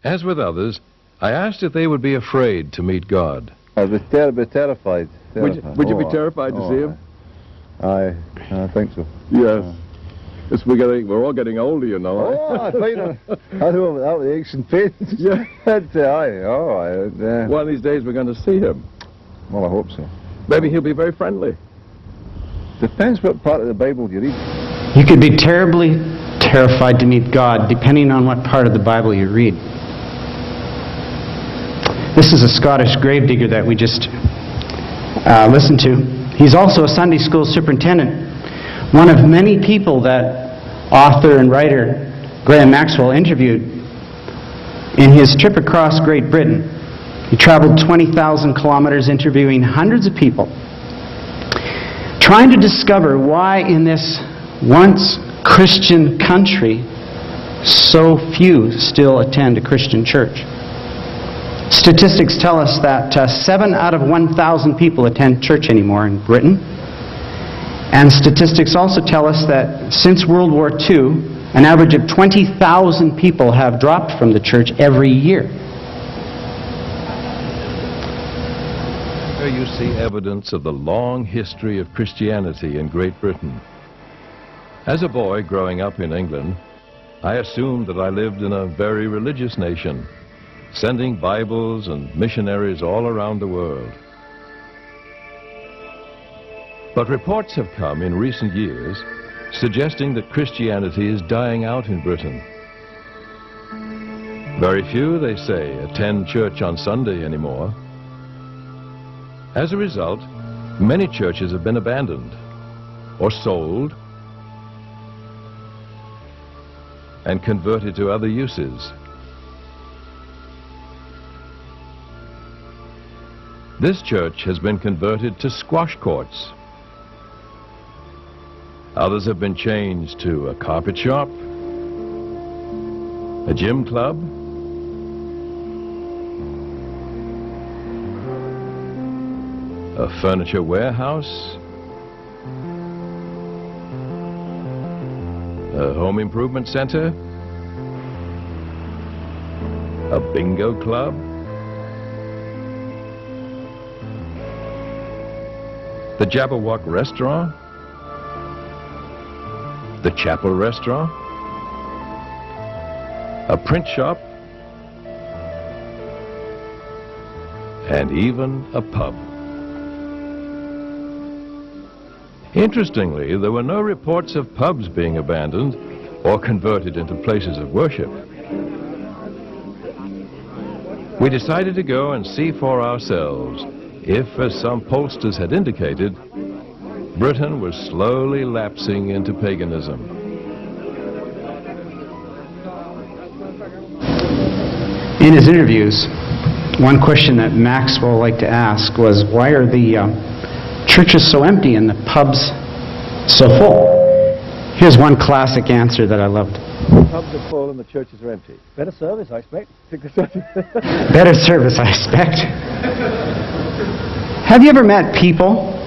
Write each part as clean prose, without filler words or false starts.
As with others, I asked if they would be afraid to meet God. I'd be terrified. Would you be terrified to see him? I think so. Yes. We're all getting older, you know. Oh, I find I know that with the aches and pains. Yeah. Yeah. One of these days we're going to see him. Well, I hope so. Maybe he'll be very friendly. Depends what part of the Bible you read. You could be terribly terrified to meet God, depending on what part of the Bible you read. This is a Scottish gravedigger that we just listened to. He's also a Sunday school superintendent. One of many people that author and writer Graham Maxwell interviewed in his trip across Great Britain. He traveled 20,000 kilometers interviewing hundreds of people, trying to discover why in this once Christian country so few still attend a Christian church. Statistics tell us that 7 out of 1,000 people attend church anymore in Britain. And statistics also tell us that since World War II, an average of 20,000 people have dropped from the church every year. There you see evidence of the long history of Christianity in Great Britain. As a boy growing up in England, I assumed that I lived in a very religious nation, sending Bibles and missionaries all around the world. But reports have come in recent years suggesting that Christianity is dying out in Britain. Very few, they say, attend church on Sunday anymore. As a result, many churches have been abandoned or sold and converted to other uses. This church has been converted to squash courts. Others have been changed to a carpet shop, a gym club, a furniture warehouse, a home improvement center, a bingo club, the Jabberwock restaurant, the Chapel restaurant, a print shop, and even a pub. Interestingly, there were no reports of pubs being abandoned or converted into places of worship. We decided to go and see for ourselves if, as some pollsters had indicated, Britain was slowly lapsing into paganism. In his interviews, one question that Maxwell liked to ask was, why are the churches so empty and the pubs so full? Here's one classic answer that I loved. The pubs are full and the churches are empty. Better service, I expect. Better service, I expect. Have you ever met people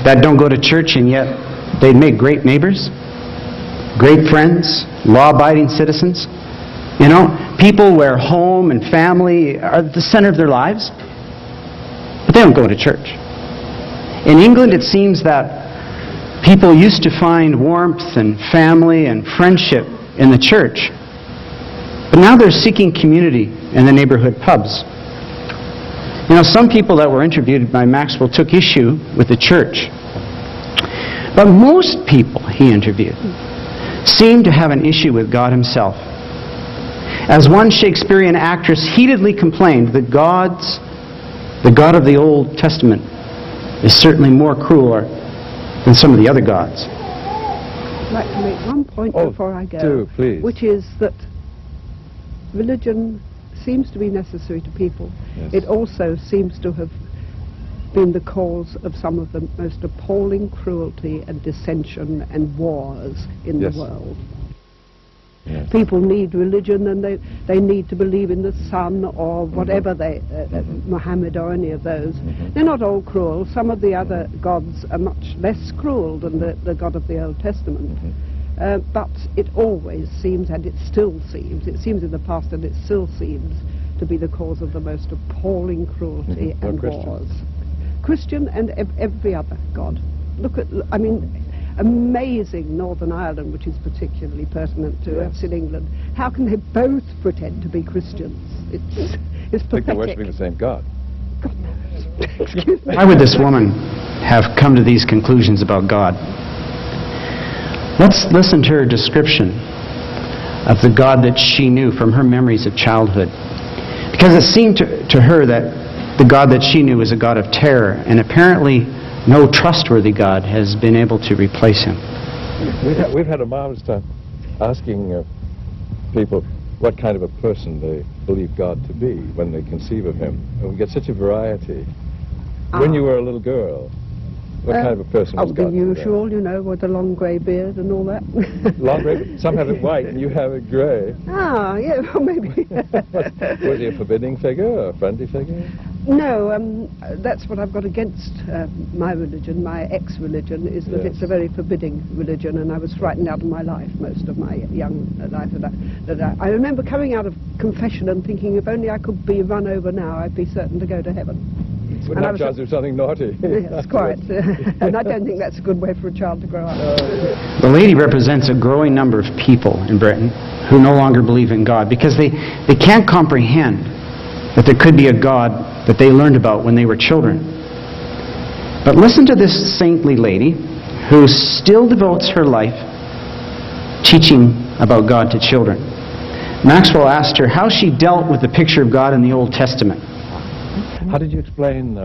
that don't go to church and yet they make great neighbors, great friends, law-abiding citizens? You know, people where home and family are the center of their lives, but they don't go to church. In England, it seems that people used to find warmth and family and friendship in the church, but now they're seeking community in the neighborhood pubs. You know, some people that were interviewed by Maxwell took issue with the church. But most people he interviewed seemed to have an issue with God himself. As one Shakespearean actress heatedly complained that the God of the Old Testament is certainly more cruel than some of the other gods. I'd like to make one point before I go, do, please. which is that religion seems to be necessary to people. Yes. It also seems to have been the cause of some of the most appalling cruelty and dissension and wars in Yes. the world. Yes. People need religion, and they need to believe in the sun or whatever Muhammad or any of those. They're not all cruel. Some of the other gods are much less cruel than the God of the Old Testament. but it always seems, and it still seems, it seems in the past and it still seems to be the cause of the most appalling cruelty and wars. Christian and every other god. Look at, I mean, amazing Northern Ireland, which is particularly pertinent to us in England. How can they both pretend to be Christians? It's I think pathetic. they're worshipping the same God. God knows. Excuse me. Why would this woman have come to these conclusions about God? Let's listen to her description of the God that she knew from her memories of childhood. Because it seemed to her that the God that she knew was a God of terror, and apparently no trustworthy God has been able to replace him. We've had a marvelous time asking people what kind of a person they believe God to be when they conceive of him. And we get such a variety. When you were a little girl, what kind of a person was God? The usual, you know, with the long grey beard and all that. Long grey? Some have it white and you have it grey. Ah, yeah, well, maybe. Was he a forbidding figure or a friendly figure? No, that's what I've got against my religion, my ex-religion, is that it's a very forbidding religion, and I was frightened out of my life, most of my young life. I remember coming out of confession and thinking, if only I could be run over now, I'd be certain to go to heaven. Wouldn't have charged of something naughty. Yes, quite. And I don't think that's a good way for a child to grow up. The lady represents a growing number of people in Britain who no longer believe in God because they can't comprehend that there could be a God that they learned about when they were children. But listen to this saintly lady who still devotes her life teaching about God to children. Maxwell asked her how she dealt with the picture of God in the Old Testament. How did you explain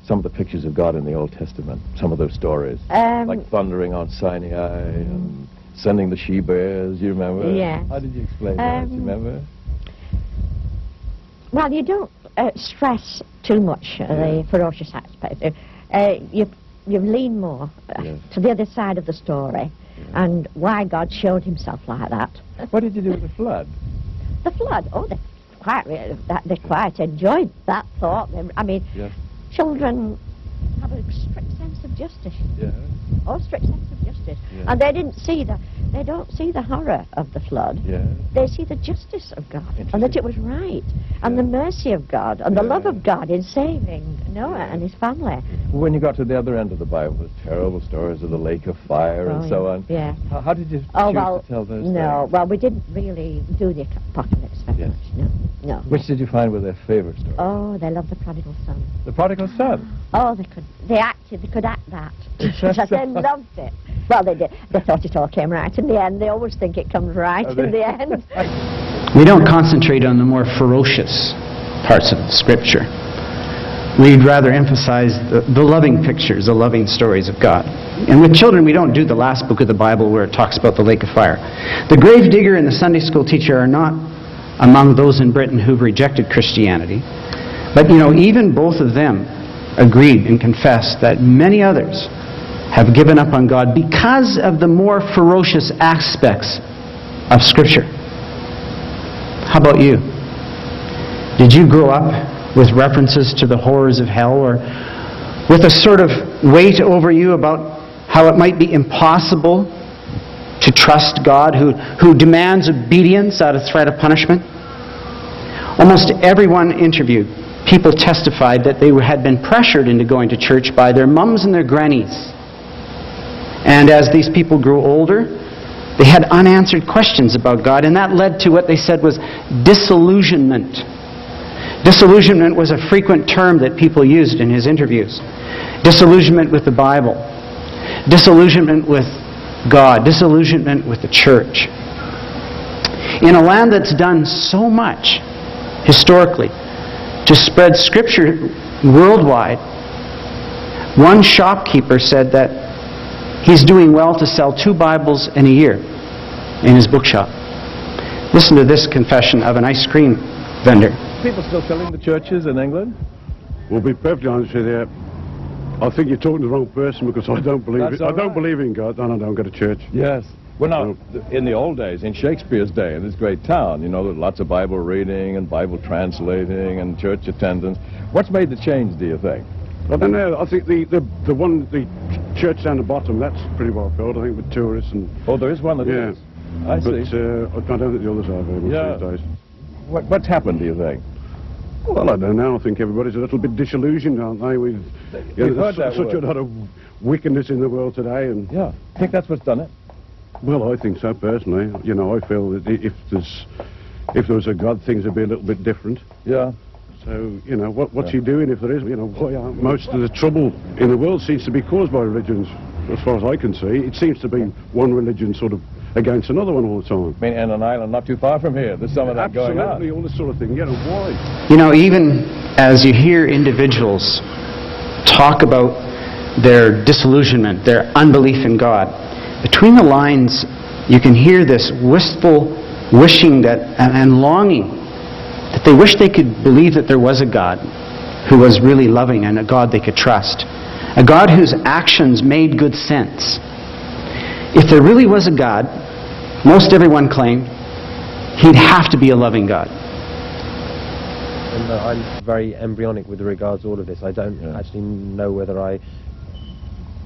some of the pictures of God in the Old Testament, some of those stories? Like thundering on Sinai and sending the she-bears, you remember? Yes. How did you explain that, you remember? Well, you don't stress too much the ferocious aspect. You lean more to the other side of the story and why God showed himself like that. What did you do with the flood? The flood, they quite enjoyed that thought. I mean, children have a strict sense of justice. Yeah. Oh, strict sense of justice. And they don't see the horror of the flood. Yeah. They see the justice of God, and that it was right, and the mercy of God, and the love of God in saving Noah and his family. When you got to the other end of the Bible, the terrible stories of the lake of fire and so on. Yeah. How did you choose to tell those stories? Well, we didn't really do the apocalypse very much. No. Which did you find were their favorite stories? Oh, they loved the prodigal son. The prodigal son? Oh, they could act that. They loved it. Well, they did. They thought it all came right in the end. They always think it comes right in the end. We don't concentrate on the more ferocious parts of Scripture. We'd rather emphasize the loving pictures, the loving stories of God. And with children, we don't do the last book of the Bible where it talks about the lake of fire. The grave digger and the Sunday school teacher are not among those in Britain who've rejected Christianity. But, you know, even both of them agreed and confessed that many others have given up on God because of the more ferocious aspects of Scripture. How about you? Did you grow up with references to the horrors of hell, or with a sort of weight over you about how it might be impossible to trust God who demands obedience out of threat of punishment? Almost everyone interviewed, people testified that they had been pressured into going to church by their mums and their grannies. And as these people grew older, they had unanswered questions about God, and that led to what they said was disillusionment. Disillusionment was a frequent term that people used in his interviews. Disillusionment with the Bible. Disillusionment with God. Disillusionment with the church. In a land that's done so much, historically, to spread Scripture worldwide, one shopkeeper said that he's doing well to sell 2 Bibles in a year in his bookshop. Listen to this confession of an ice cream vendor. People still filling the churches in England? Well, to be perfectly honest with you, I think you're talking to the wrong person, because I don't believe That's it. I don't believe in God, and I don't go to church. Yes. Well, now, in the old days, in Shakespeare's day, in this great town, you know, there's lots of Bible reading and Bible translating and church attendance. What's made the change, do you think? I don't know. I think the church down the bottom, that's pretty well filled, I think, with tourists and... Oh, there is one that is. I see. But I don't think the others are very much these days. What's happened, do you think? Well, I don't know. I think everybody's a little bit disillusioned, aren't they? We've heard that such word. a lot of wickedness in the world today, and Yeah. I think that's what's done it. well, I think so personally. You know, I feel that if there was a God, things would be a little bit different. Yeah. So, you know, what's he doing if there is? You know, why aren't most of the trouble in the world seems to be caused by religions, as far as I can see. It seems to be one religion sort of against another one all the time. I mean, and an island not too far from here. There's some of that going on. Absolutely, all this sort of thing. Yeah, why? You know, even as you hear individuals talk about their disillusionment, their unbelief in God, between the lines you can hear this wistful wishing that and longing that they wish they could believe that there was a God who was really loving and a God they could trust. A God whose actions made good sense. If there really was a God, most everyone claimed, he'd have to be a loving God. And I'm very embryonic with regards to all of this. I don't actually know whether I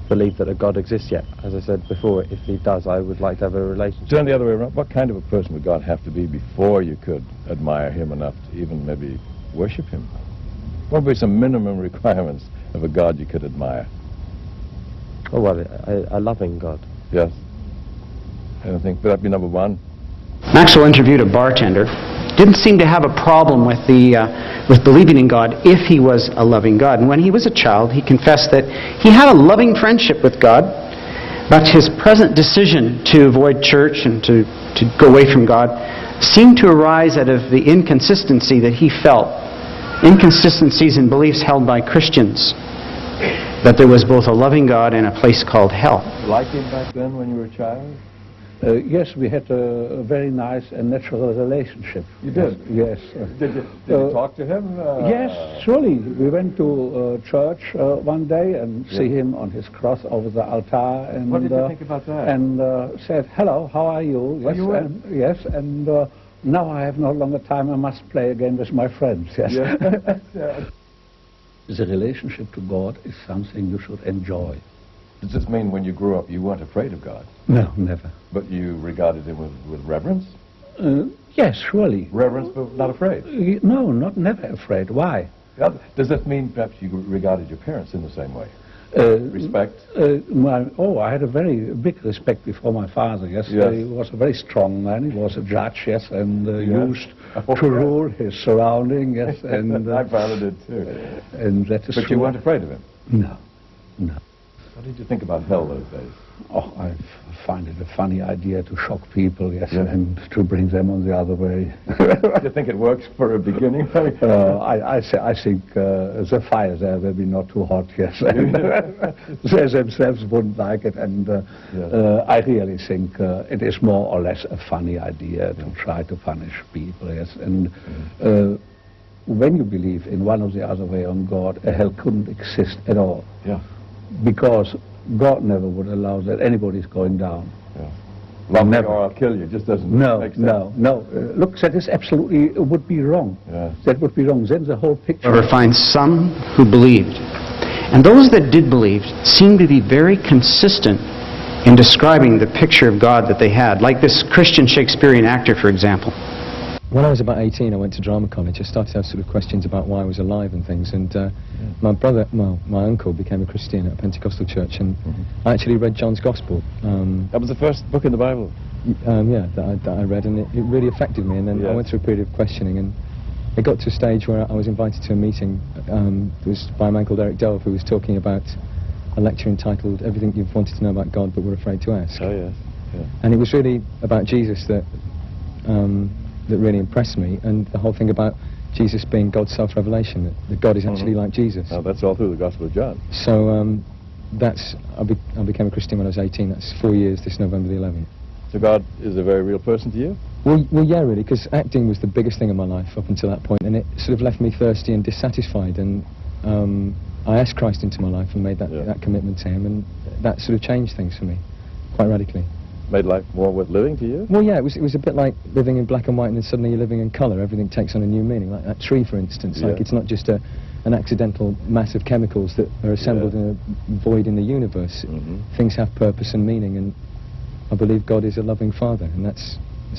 believe that a God exists yet. As I said before, if he does, I would like to have a relationship. Turn the other way around. What kind of a person would God have to be before you could admire him enough to even maybe worship him? What would be some minimum requirements of a God you could admire? Oh, well, a loving God. Yes. I think that'd be number one. Maxwell interviewed a bartender. Didn't seem to have a problem with believing in God if he was a loving God. And when he was a child, he confessed that he had a loving friendship with God, but his present decision to avoid church and to go away from God seemed to arise out of the inconsistency that he felt. Inconsistencies in beliefs held by Christians. That there was both a loving God and a place called hell. Like him back then when you were a child? Yes, we had a very nice and natural relationship. You did? Yes. Did you talk to him? Yes, surely. We went to church one day and see him on his cross over the altar. And, what did you think about that? And said, hello, how are you? Yes, you and, yes, and now I have no longer time. I must play again with my friends. Yes. The relationship to God is something you should enjoy. Does this mean when you grew up you weren't afraid of God? No, never. But you regarded him with reverence? Yes, surely. Reverence but not afraid? No, never afraid. Why? Does that mean perhaps you regarded your parents in the same way? Respect? I had a very big respect before my father, yes. He was a very strong man. He was a judge, yes, and used to rule his surrounding, yes. And my father did too. And that is But you weren't afraid of him? No, no. What did you think about hell those days? Oh, I find it a funny idea to shock people, yes, and to bring them on the other way. Do you think it works for a beginning? I think the fire there will be not too hot, yes. And, they themselves wouldn't like it, and I really think it is more or less a funny idea to try to punish people, yes. And when you believe in one or the other way on God, a hell couldn't exist at all. Yeah. Because God never would allow that anybody's going down. Yeah. Love me or I'll kill you. It just doesn't make sense. No. Look, that is absolutely would be wrong. Yeah. That would be wrong. Then the whole picture. However, find some who believed. And those that did believe seemed to be very consistent in describing the picture of God that they had. Like this Christian Shakespearean actor, for example. When I was about 18, I went to drama college. I started to have sort of questions about why I was alive and things. And my brother, my uncle, became a Christian at a Pentecostal church, and I actually read John's Gospel. That was the first book in the Bible? That I read, and it really affected me. And then I went through a period of questioning, and it got to a stage where I was invited to a meeting. It was by a man called Eric Dove, who was talking about a lecture entitled "Everything You've Wanted to Know About God But Were Afraid to Ask." Oh, yes. Yeah. And it was really about Jesus that really impressed me, and the whole thing about Jesus being God's self-revelation, that God is actually like Jesus. Oh, that's all through the Gospel of John. So I became a Christian when I was 18. That's 4 years this November the 11th. So God is a very real person to you? Well, yeah, really, because acting was the biggest thing in my life up until that point, and it sort of left me thirsty and dissatisfied, and I asked Christ into my life and made that commitment to him, and that sort of changed things for me quite radically. Made life more worth living to you? Well, yeah, it was a bit like living in black and white and then suddenly you're living in colour. Everything takes on a new meaning, like that tree, for instance. Like, it's not just a an accidental mass of chemicals that are assembled in a void in the universe. Things have purpose and meaning, and I believe God is a loving Father, and that's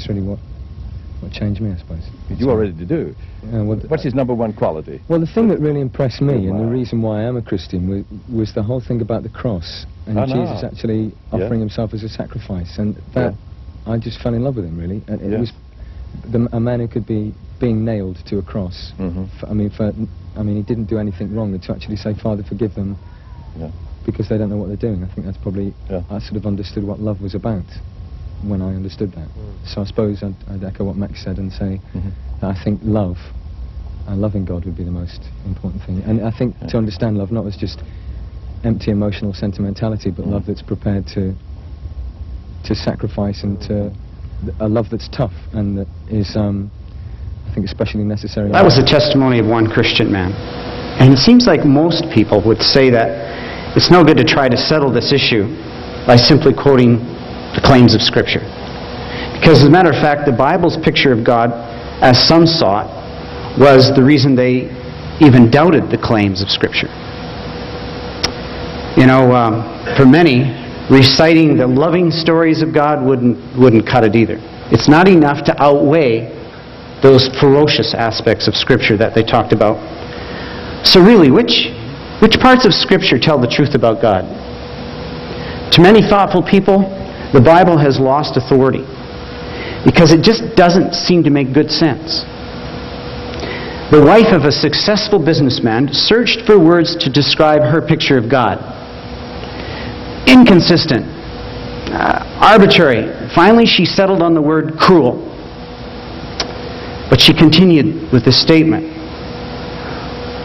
really what changed me, I suppose. You are ready to do. What's his number one quality? Well, the thing that really impressed me, and the reason why I am a Christian, was the whole thing about the cross, and Jesus actually offering himself as a sacrifice, and that I just fell in love with him, really. And it was a man who could be being nailed to a cross. I mean, he didn't do anything wrong, and to actually say, Father, forgive them, because they don't know what they're doing. I think that's probably, I sort of understood what love was about when I understood that. So I suppose I'd echo what Max said and say that I think love, and loving God would be the most important thing. And I think to understand love not as just empty emotional sentimentality, but love that's prepared to sacrifice, and to a love that's tough, and that is, I think, especially necessary. That was the testimony of one Christian man. And it seems like most people would say that it's no good to try to settle this issue by simply quoting the claims of Scripture. Because as a matter of fact, the Bible's picture of God, as some saw it, was the reason they even doubted the claims of Scripture. You know, for many, reciting the loving stories of God wouldn't cut it either. It's not enough to outweigh those ferocious aspects of Scripture that they talked about. So really, which parts of Scripture tell the truth about God? To many thoughtful people, the Bible has lost authority because it just doesn't seem to make good sense. The wife of a successful businessman searched for words to describe her picture of God. Inconsistent, arbitrary. Finally, she settled on the word cruel. But she continued with this statement: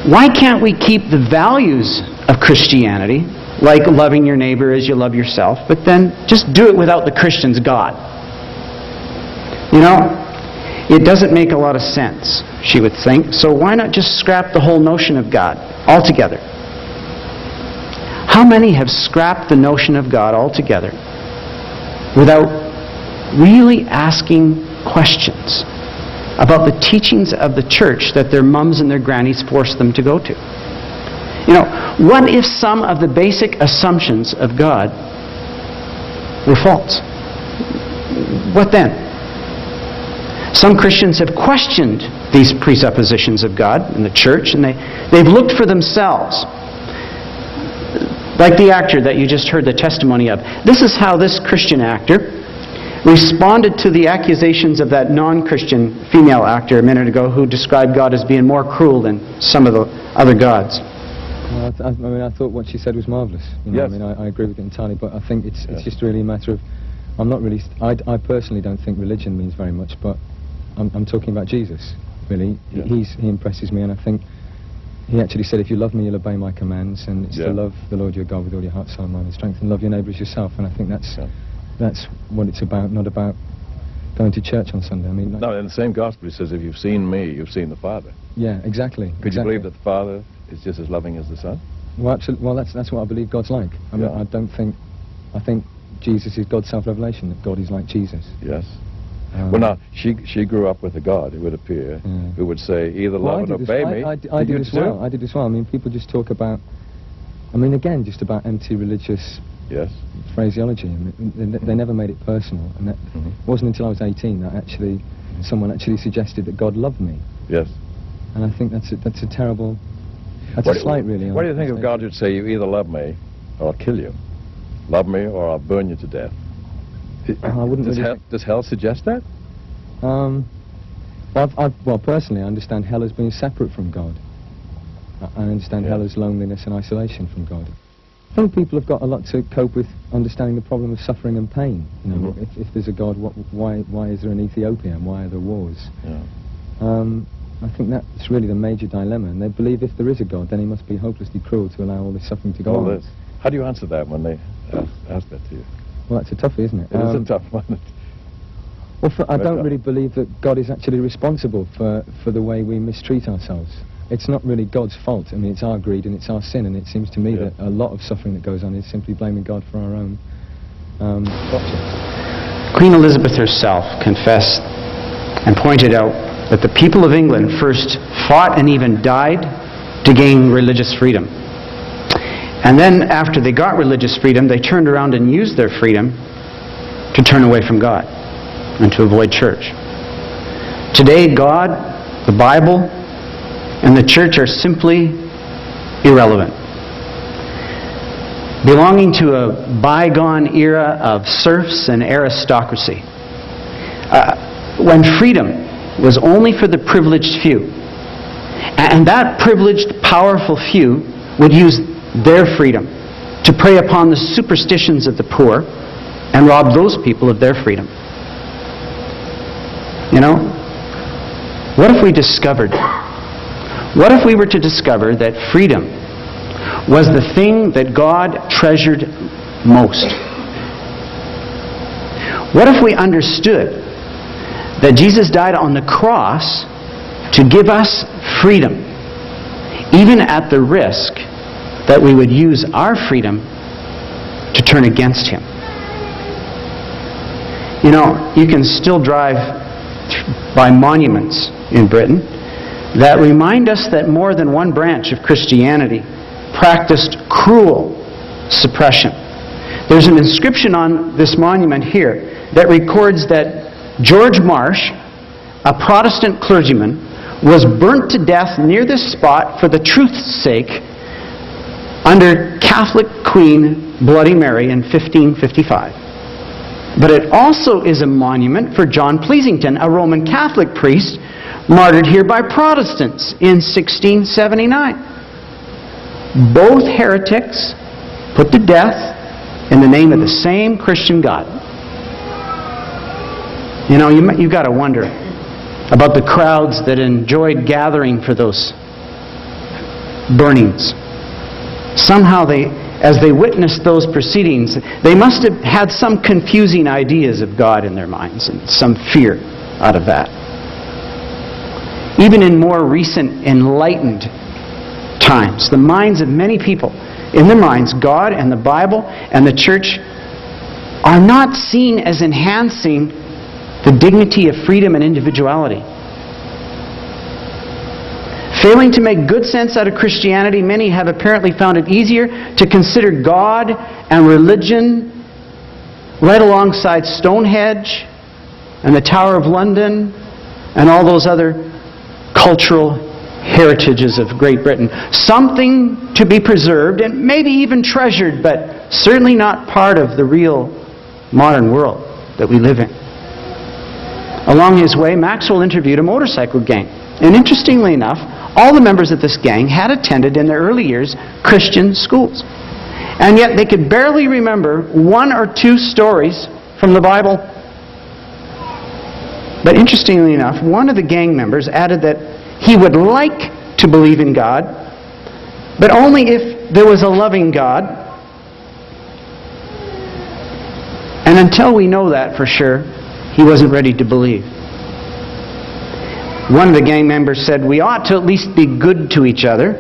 why can't we keep the values of Christianity, like loving your neighbor as you love yourself, but then just do it without the Christian's God? You know, it doesn't make a lot of sense, she would think, so why not just scrap the whole notion of God altogether? How many have scrapped the notion of God altogether without really asking questions about the teachings of the church that their mums and their grannies forced them to go to? You know, what if some of the basic assumptions of God were false? What then? Some Christians have questioned these presuppositions of God in the church, and they've looked for themselves. Like the actor that you just heard the testimony of. This is how this Christian actor responded to the accusations of that non-Christian female actor a minute ago who described God as being more cruel than some of the other gods. Well, I thought what she said was marvellous. You know, I mean, I agree with it entirely, but I think it's just really a matter of, I personally don't think religion means very much, but I'm talking about Jesus, really. He impresses me, and I think he actually said, if you love me, you'll obey my commands, and it's to love the Lord your God with all your heart, soul, mind and strength, and love your neighbour as yourself. And I think that's what it's about, not about going to church on Sunday. I mean, no, in the same gospel it says, if you've seen me, you've seen the Father. Yeah, exactly. Could you believe that the Father is just as loving as the Son? Well, absolutely. Well, that's what I believe God's like. I mean, I think Jesus is God's self-revelation, that God is like Jesus. Yes. Well, now, she grew up with a God, it would appear, who would say, either love and obey me. I did as well. I did as well. I mean, people just talk about, I mean, again, just about empty religious phraseology. I mean, they never made it personal. And that it wasn't until I was 18 that someone actually suggested that God loved me. Yes. And I think that's a terrible, that's a slight, really. What do you think if God would say, you either love me or I'll kill you? Love me or I'll burn you to death? I wouldn't does hell suggest that? Well, personally, I understand hell as being separate from God. I understand hell as loneliness and isolation from God. I think people have got a lot to cope with understanding the problem of suffering and pain. You know, if there's a God, why is there an Ethiopia and why are there wars? I think that's really the major dilemma. And they believe if there is a God, then he must be hopelessly cruel to allow all this suffering to go on. How do you answer that when they ask that to you? Well, that's a toughie, isn't it? It is a tough one. Well, I don't really believe that God is actually responsible for the way we mistreat ourselves. It's not really God's fault. I mean, it's our greed and it's our sin, and it seems to me that a lot of suffering that goes on is simply blaming God for our own gotcha. Queen Elizabeth herself confessed and pointed out that the people of England first fought and even died to gain religious freedom. And then after they got religious freedom, they turned around and used their freedom to turn away from God and to avoid church. Today, God, the Bible, and the church are simply irrelevant. Belonging to a bygone era of serfs and aristocracy. When freedom was only for the privileged few. And that privileged, powerful few would use their freedom to prey upon the superstitions of the poor and rob those people of their freedom. You know, what if we were to discover that freedom was the thing that God treasured most? What if we understood that Jesus died on the cross to give us freedom, even at the risk that we would use our freedom to turn against Him? You know, you can still drive by monuments in Britain that remind us that more than one branch of Christianity practiced cruel suppression. There's an inscription on this monument here that records that George Marsh, a Protestant clergyman, was burnt to death near this spot for the truth's sake under Catholic Queen Bloody Mary in 1555. But it also is a monument for John Pleasington, a Roman Catholic priest martyred here by Protestants in 1679. Both heretics put to death in the name of the same Christian God. You know, you've got to wonder about the crowds that enjoyed gathering for those burnings. Somehow as they witnessed those proceedings, they must have had some confusing ideas of God in their minds and some fear out of that. Even in more recent enlightened times, the minds of many people, in their minds, God and the Bible and the church are not seen as enhancing the dignity of freedom and individuality. Failing to make good sense out of Christianity, many have apparently found it easier to consider God and religion right alongside Stonehenge and the Tower of London and all those other cultural heritages of Great Britain. Something to be preserved and maybe even treasured, but certainly not part of the real modern world that we live in. Along his way, Maxwell interviewed a motorcycle gang. And interestingly enough, all the members of this gang had attended in their early years Christian schools. And yet they could barely remember one or two stories from the Bible. But interestingly enough, one of the gang members added that he would like to believe in God, but only if there was a loving God. And until we know that for sure, he wasn't ready to believe. One of the gang members said, we ought to at least be good to each other,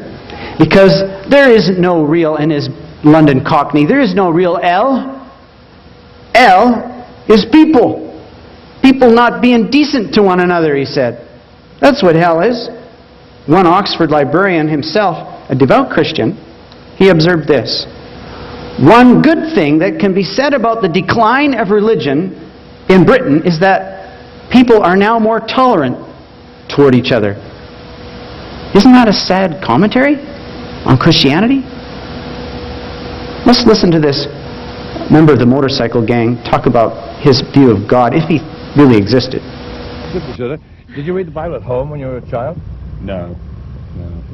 because there is no real, in his London Cockney, there is no real L. L is people. People not being decent to one another, he said. That's what hell is. One Oxford librarian himself, a devout Christian, he observed this. One good thing that can be said about the decline of religion in Britain is that people are now more tolerant toward each other. Isn't that a sad commentary on Christianity? Let's listen to this member of the motorcycle gang talk about his view of God, if he really existed. Did you read the Bible at home when you were a child? No.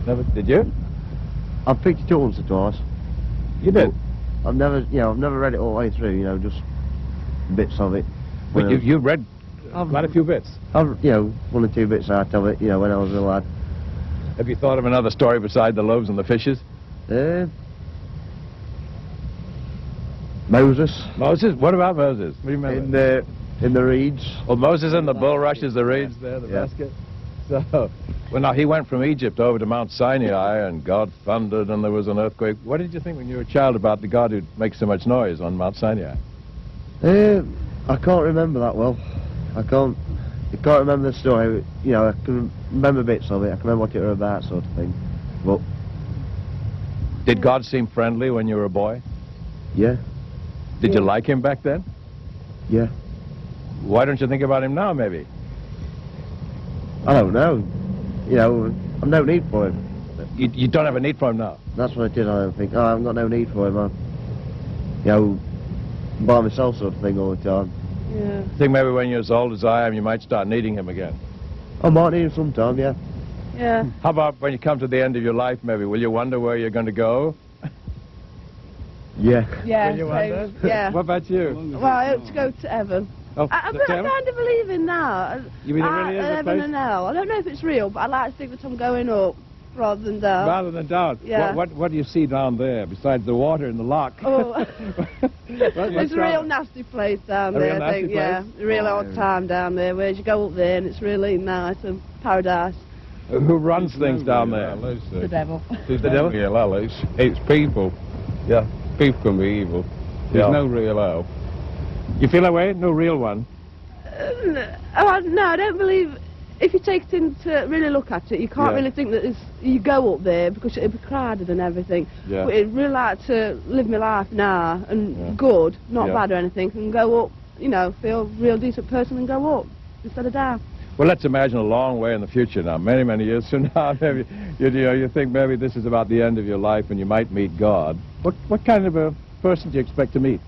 Never? Did you? I've picked it up once or twice. You did? I've never read it all the way through, just bits of it. But you read quite a few bits? I've, one or two bits out of it, when I was a lad. Have you thought of another story beside the loaves and the fishes? Moses. Moses? What about Moses? What do you remember? In the reeds. Well, Moses in the bulrushes, the reeds there, the basket. So, well, now he went from Egypt over to Mount Sinai, and God thundered, and there was an earthquake. What did you think when you were a child about the God who makes so much noise on Mount Sinai? I can't remember that well. I can't remember the story. I can remember bits of it. I can remember what it was about, sort of thing. But Did God seem friendly when you were a boy? Yeah. Did you like him back then? Yeah. Why don't you think about him now, maybe? I don't know. You know, I've no need for him. You don't have a need for him now? That's what I did. I think, oh, I've got no need for him. I'm, you know, by myself sort of thing all the time. Yeah. I think maybe when you're as old as I am, you might start needing him again. I might need him sometime, yeah. Yeah. How about when you come to the end of your life, maybe? Will you wonder where you're going to go? Yeah. Yeah. Will you wonder? Yeah. What about you? Well, I hope to go to heaven. Oh, I kind of believe in that. You mean it really is a heaven place? and hell. I don't know if it's real, but I like to think that I'm going up rather than down. Rather than down? Yeah. What do you see down there besides the water and the loch? Oh. It's a real nasty place down there, I think. Yeah, a real odd time down there, whereas you go up there and it's really nice and paradise. Who runs things down there? The devil. The devil? Real hell, it's people. Yeah. People can be evil. There's Yeah. no real hell. You feel that way? No real one? No, I don't believe. If you take it in to really look at it, you can't Yeah. really think that you go up there because it'll be crowded and everything. Yeah. But I'd really like to live my life now and Yeah. good, not Yeah. bad or anything, and go up, you know, feel a real decent person and go up instead of down. Well, let's imagine a long way in the future now, many, many years from now. Maybe you think maybe this is about the end of your life and you might meet God. What kind of a person do you expect to meet?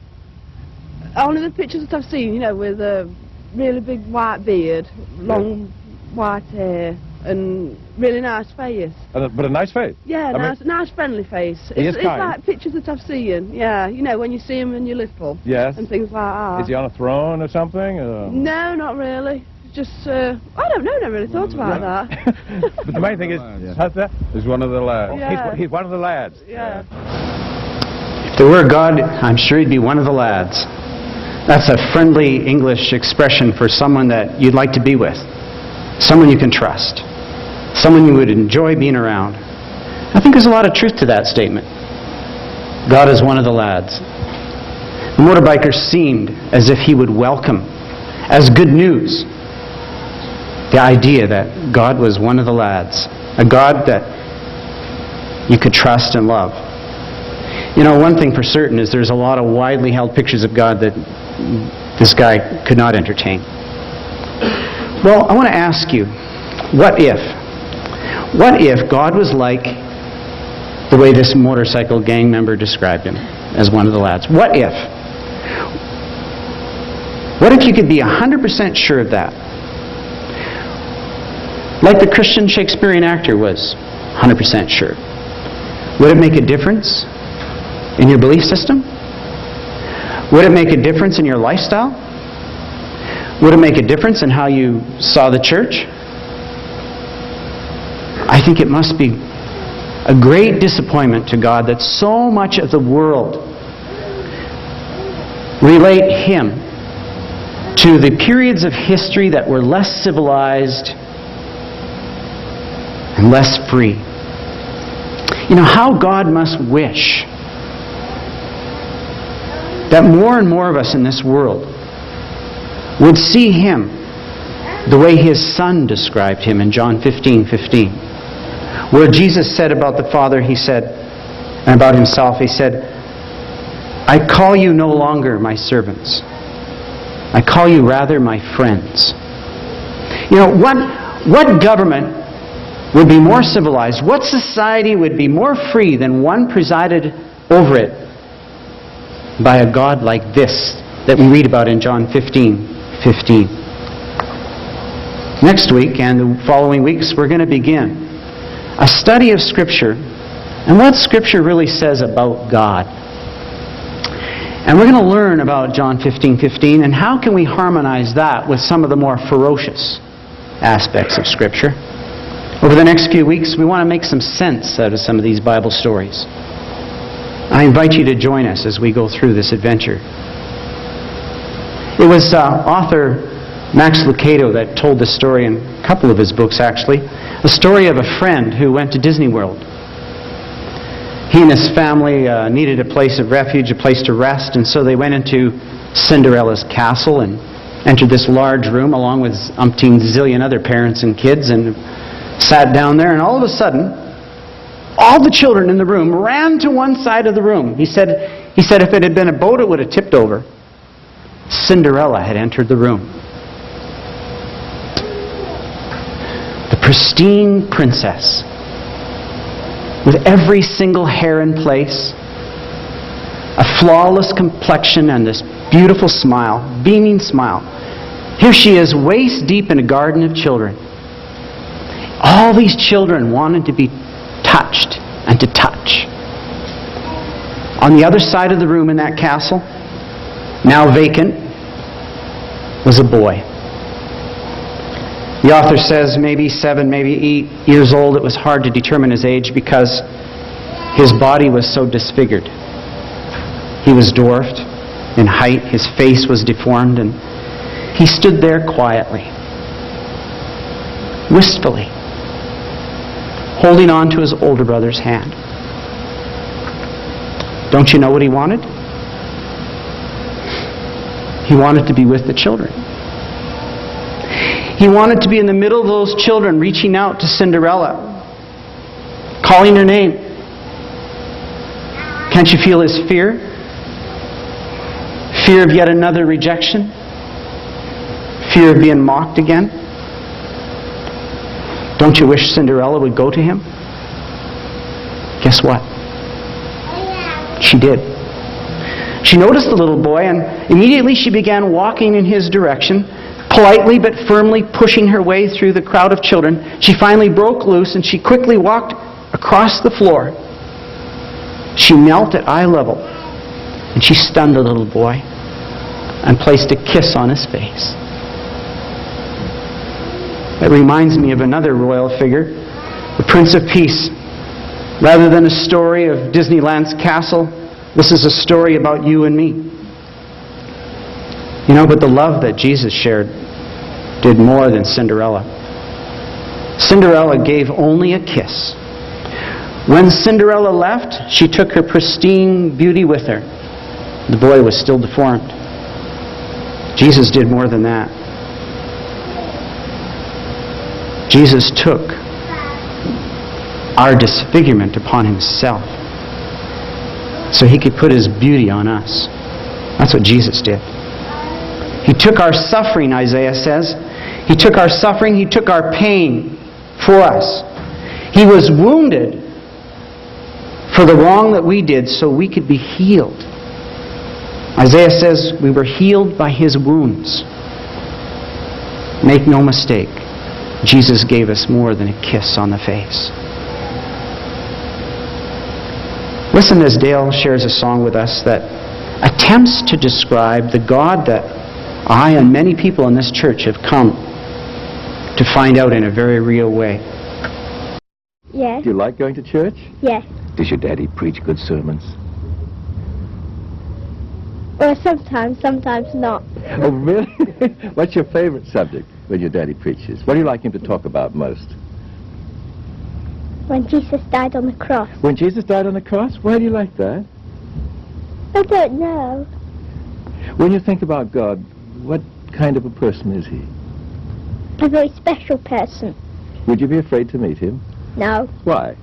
Only the pictures that I've seen, you know, with a really big white beard, long white hair, and really nice face. But a nice face. Yeah, nice friendly face. It's kind. like pictures that I've seen. Yeah, you know, when you see him when you're little. Yes. And things like that. Is he on a throne or something? No, not really. Just, I don't know, never really thought about that. But the main thing is, how's that? He's one of the lads. Yeah. He's one of the lads. Yeah. If there were a God, I'm sure he'd be one of the lads. That's a friendly English expression for someone that you'd like to be with. Someone you can trust. Someone you would enjoy being around. I think there's a lot of truth to that statement. God is one of the lads. The motorbiker seemed as if he would welcome, as good news, the idea that God was one of the lads. A God that you could trust and love. You know, one thing for certain is there's a lot of widely held pictures of God that this guy could not entertain. Well, I want to ask you, what if? What if God was like the way this motorcycle gang member described him as one of the lads? What if? What if you could be 100% sure of that? Like the Christian Shakespearean actor was 100% sure. Would it make a difference in your belief system? Would it make a difference in your lifestyle? Would it make a difference in how you saw the church? I think it must be a great disappointment to God that so much of the world relate Him to the periods of history that were less civilized and less free. You know, how God must wish that more and more of us in this world would see Him the way His Son described Him in John 15:15, where Jesus said about the Father, He said, and about Himself, He said, I call you no longer my servants. I call you rather my friends. You know, what government would be more civilized? What society would be more free than one presided over it by a God like this that we read about in John 15:15? Next week and the following weeks, we're going to begin a study of Scripture and what Scripture really says about God. And we're going to learn about John 15:15 and how can we harmonize that with some of the more ferocious aspects of Scripture. Over the next few weeks, we want to make some sense out of some of these Bible stories. I invite you to join us as we go through this adventure. It was author Max Lucado that told this story in a couple of his books, actually. A story of a friend who went to Disney World. He and his family needed a place of refuge, a place to rest, and so they went into Cinderella's castle and entered this large room along with umpteen zillion other parents and kids and sat down there, and all of a sudden All the children in the room ran to one side of the room. He said if it had been a boat, it would have tipped over. Cinderella had entered the room. The pristine princess, with every single hair in place, a flawless complexion, and this beautiful smile, beaming smile. Here she is, waist deep in a garden of children. All these children wanted to be touched and to touch. On the other side of the room in that castle, now vacant, was a boy. The author says maybe 7, maybe 8 years old. It was hard to determine his age because his body was so disfigured. He was dwarfed in height, his face was deformed, and he stood there quietly, wistfully, holding on to his older brother's hand. Don't you know what he wanted? He wanted to be with the children. He wanted to be in the middle of those children, reaching out to Cinderella, calling her name. Can't you feel his fear? Fear of yet another rejection? Fear of being mocked again? Don't you wish Cinderella would go to him? Guess what? She did. She noticed the little boy, and immediately she began walking in his direction, politely but firmly pushing her way through the crowd of children. She finally broke loose, and she quickly walked across the floor. She knelt at eye level, and she stunned the little boy and placed a kiss on his face. It reminds me of another royal figure, the Prince of Peace. Rather than a story of Disneyland's castle, this is a story about you and me. You know, but the love that Jesus shared did more than Cinderella. Cinderella gave only a kiss. When Cinderella left, she took her pristine beauty with her. The boy was still deformed. Jesus did more than that. Jesus took our disfigurement upon himself so he could put his beauty on us. That's what Jesus did. He took our suffering, Isaiah says. He took our suffering, he took our pain for us. He was wounded for the wrong that we did so we could be healed. Isaiah says we were healed by his wounds. Make no mistake, Jesus gave us more than a kiss on the face. Listen as Dale shares a song with us that attempts to describe the God that I and many people in this church have come to find out in a very real way. Yes. Do you like going to church? Yes. Does your daddy preach good sermons? Well, sometimes not. Oh, really? What's your favorite subject when your daddy preaches? What do you like him to talk about most? When Jesus died on the cross. When Jesus died on the cross? Why do you like that? I don't know. When you think about God, what kind of a person is he? A very special person. Would you be afraid to meet him? No. Why?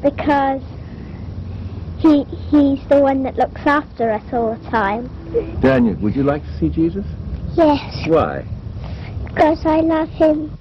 Because he's the one that looks after us all the time. Daniel, would you like to see Jesus? Yes. Why? Because I love him.